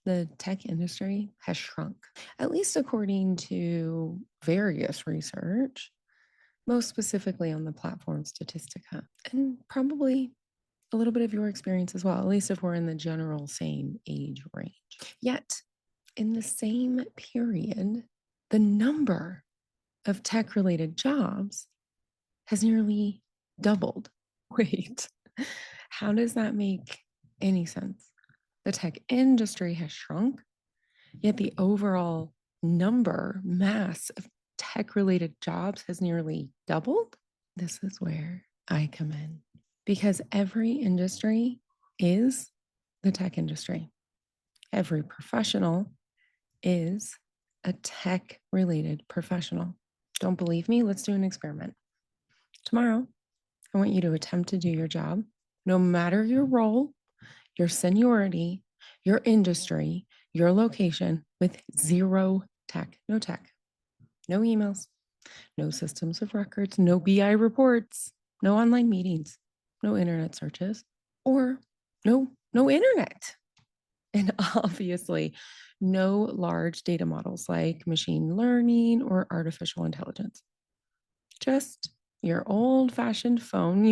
the tech industry has shrunk, at least according to various research, most specifically on the platform Statistica, and probably a little bit of your experience as well, at least if we're in the general same age range. Yet, in the same period, the number of tech related jobs has nearly doubled. Wait, how does that make any sense? The tech industry has shrunk, yet the overall mass of tech related jobs has nearly doubled. This is where I come in because every industry is the tech industry. Every professional is a tech related professional. Don't believe me? Let's do an experiment. Tomorrow, I want you to attempt to do your job, no matter your role, your seniority, your industry, your location, with zero tech, no emails, no systems of records, no BI reports, no online meetings, no internet searches, or no internet. And obviously, no large data models like machine learning or artificial intelligence. Just your old fashioned phone,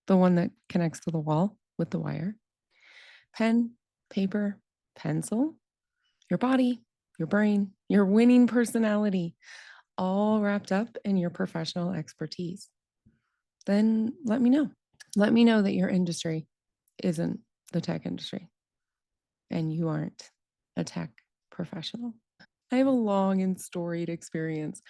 the one that connects to the wall with the wire, pen, paper, pencil, your body, your brain, your winning personality, all wrapped up in your professional expertise. Then let me know. Let me know that your industry isn't the tech industry and you aren't a tech professional. I have a long and storied experience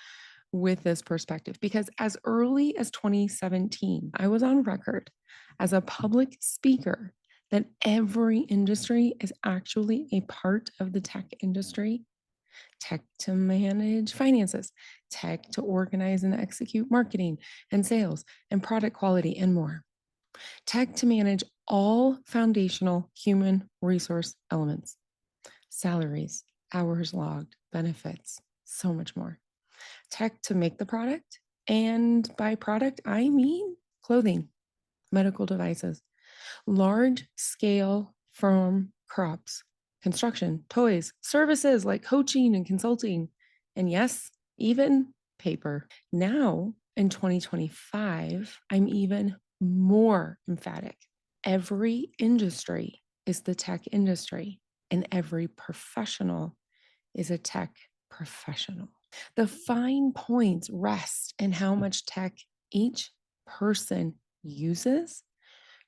with this perspective because as early as 2017, I was on record as a public speaker that every industry is actually a part of the tech industry. Tech to manage finances, tech to organize and execute marketing and sales and product quality and more. Tech to manage all foundational human resource elements, salaries, hours logged, benefits, so much more. Tech to make the product. And by product, I mean clothing, medical devices, large scale farm crops, construction, toys, services like coaching and consulting, and yes, even paper. Now in 2025, I'm even more emphatic. Every industry is the tech industry, and every professional is a tech professional. The fine points rest in how much tech each person uses,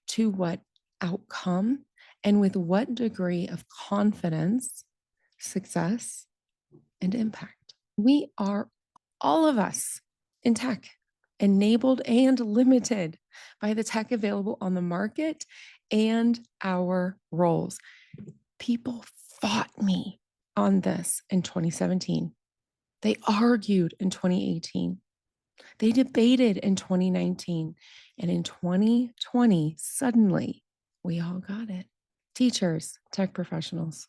to what outcome, and with what degree of confidence, success, and impact. We are, all of us, in tech, enabled and limited by the tech available on the market and our roles. People fought me on this in 2017. They argued in 2018. They debated in 2019. And in 2020, suddenly, we all got it. Teachers, tech professionals,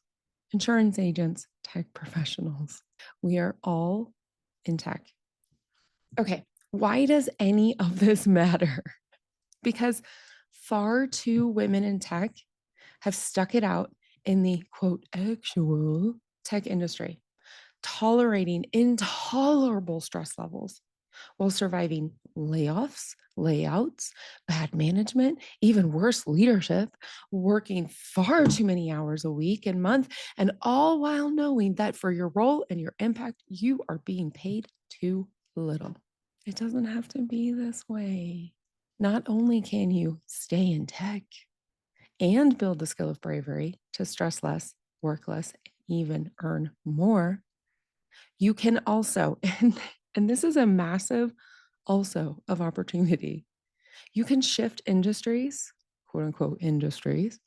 insurance agents, tech professionals. We are all in tech. Okay, why does any of this matter? Because far too women in tech have stuck it out in the quote, actual tech industry, tolerating intolerable stress levels while surviving layoffs, layouts, bad management, even worse leadership, working far too many hours a week and month, and all while knowing that for your role and your impact, you are being paid too little. It doesn't have to be this way. Not only can you stay in tech and build the skill of bravery to stress less, work less, even earn more, you can also, and this is a massive also of opportunity, you can shift industries, quote unquote industries,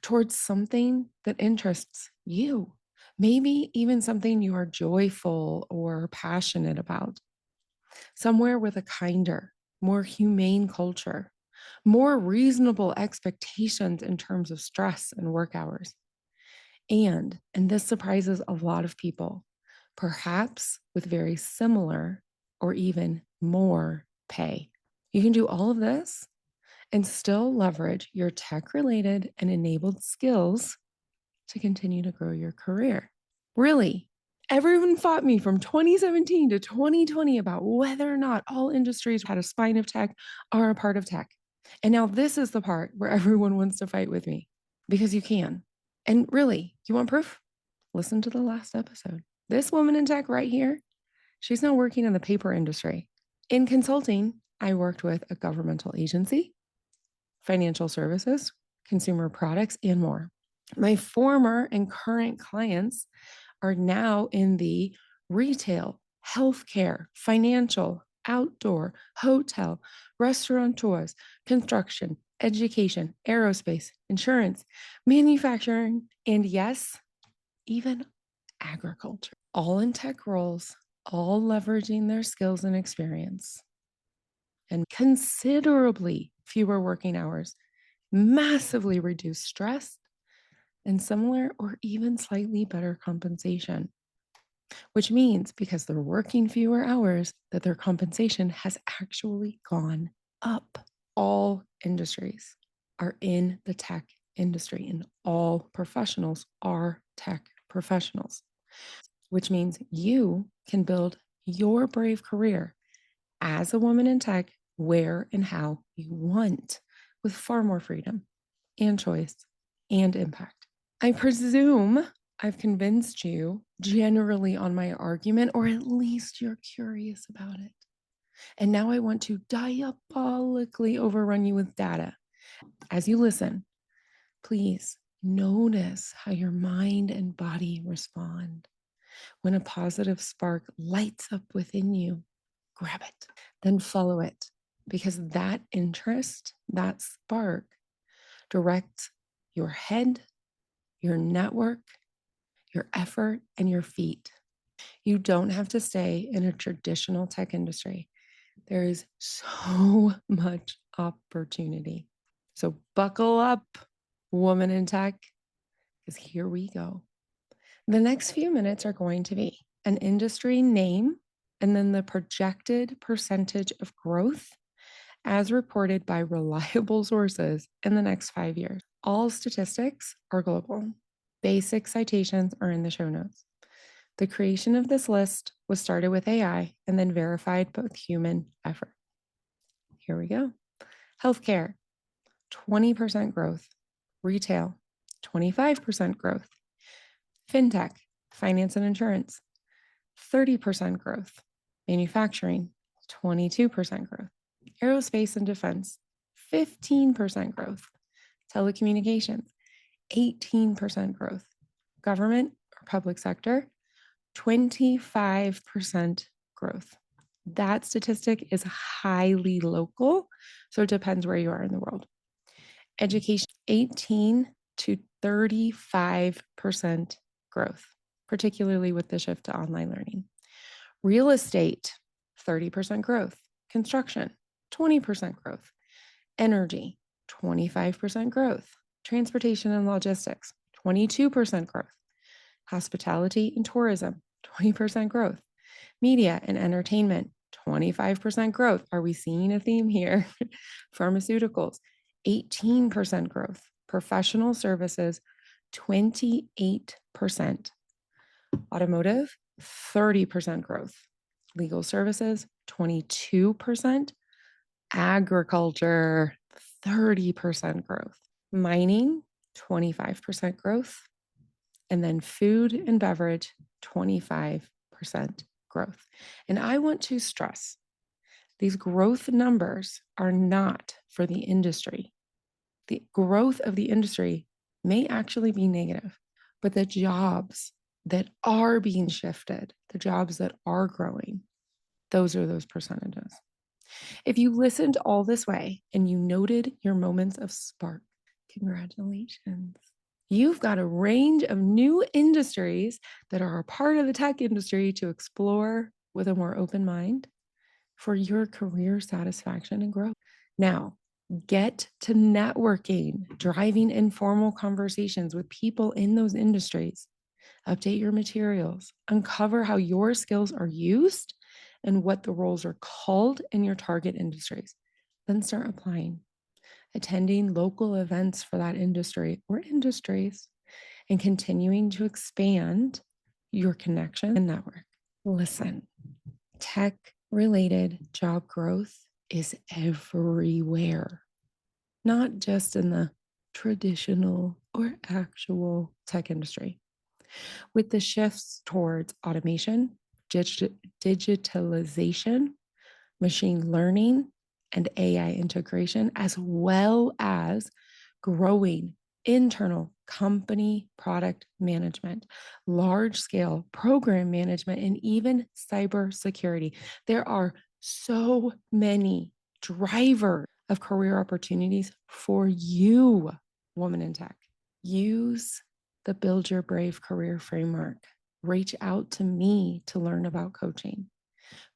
towards something that interests you. Maybe even something you are joyful or passionate about. Somewhere with a kinder, more humane culture, more reasonable expectations in terms of stress and work hours. And this surprises a lot of people, perhaps with very similar or even more pay. You can do all of this and still leverage your tech-related and enabled skills to continue to grow your career. Really, everyone fought me from 2017 to 2020 about whether or not all industries had a spine of tech are a part of tech. And now this is the part where everyone wants to fight with me because you can. And really, you want proof? Listen to the last episode. This woman in tech right here, she's now working in the paper industry. In consulting, I worked with a governmental agency, financial services, consumer products, and more. My former and current clients are now in the retail, healthcare, financial, outdoor, hotel, restaurateurs, construction, education, aerospace, insurance, manufacturing, and yes, even agriculture. All in tech roles, all leveraging their skills and experience, and considerably fewer working hours, massively reduced stress, and similar or even slightly better compensation, which means because they're working fewer hours, that their compensation has actually gone up. All industries are in the tech industry, and all professionals are tech professionals, which means you can build your brave career as a woman in tech where and how you want, with far more freedom and choice and impact. I presume I've convinced you generally on my argument, or at least you're curious about it. And now I want to diabolically overrun you with data. As you listen, please notice how your mind and body respond. When a positive spark lights up within you, grab it, then follow it, because that interest, that spark, directs your head, your network, your effort, and your feet. You don't have to stay in a traditional tech industry. There is so much opportunity. So buckle up, woman in tech, because here we go. The next few minutes are going to be an industry name and then the projected percentage of growth as reported by reliable sources in the next 5 years. All statistics are global. Basic citations are in the show notes. The creation of this list was started with AI and then verified with human effort. Here we go. Healthcare, 20% growth. Retail, 25% growth. Fintech, finance and insurance, 30% growth. Manufacturing, 22% growth. Aerospace and defense, 15% growth. Telecommunications, 18% growth. Government or public sector, 25% growth. That statistic is highly local, so it depends where you are in the world. Education, 18 to 35% growth, particularly with the shift to online learning. Real estate, 30% growth. Construction, 20% growth. Energy, 25% growth. Transportation and logistics, 22% growth. Hospitality and tourism, 20% growth. Media and entertainment, 25% growth. Are we seeing a theme here? Pharmaceuticals, 18% growth. Professional services, 28%. Automotive, 30% growth. Legal services, 22%. Agriculture, 30% growth. Mining, 25% growth. And then food and beverage, 25% growth. And I want to stress these growth numbers are not for the industry. The growth of the industry may actually be negative, but the jobs that are being shifted, the jobs that are growing, those are those percentages. If you listened all this way and you noted your moments of spark, congratulations. You've got a range of new industries that are a part of the tech industry to explore with a more open mind for your career satisfaction and growth. Now, get to networking, driving informal conversations with people in those industries. Update your materials, uncover how your skills are used and what the roles are called in your target industries. Then start applying, attending local events for that industry or industries, and continuing to expand your connection and network. Listen, tech related job growth is everywhere, not just in the traditional or actual tech industry. With the shifts towards automation, digitalization, machine learning, and AI integration, as well as growing internal company product management, large scale program management, and even cybersecurity. There are so many drivers of career opportunities for you, woman in tech. Use the Build Your Brave Career Framework. Reach out to me to learn about coaching.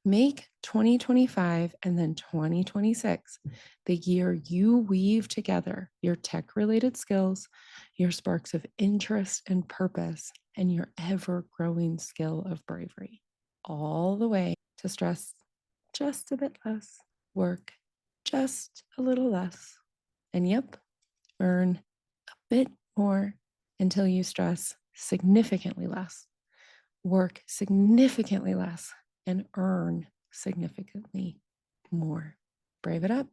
Make 2025 and then 2026 the year you weave together your tech related skills, your sparks of interest and purpose, and your ever growing skill of bravery, all the way to stress just a bit less, work just a little less, and yep, earn a bit more until you stress significantly less, work significantly less, and earn significantly more. Brave it up.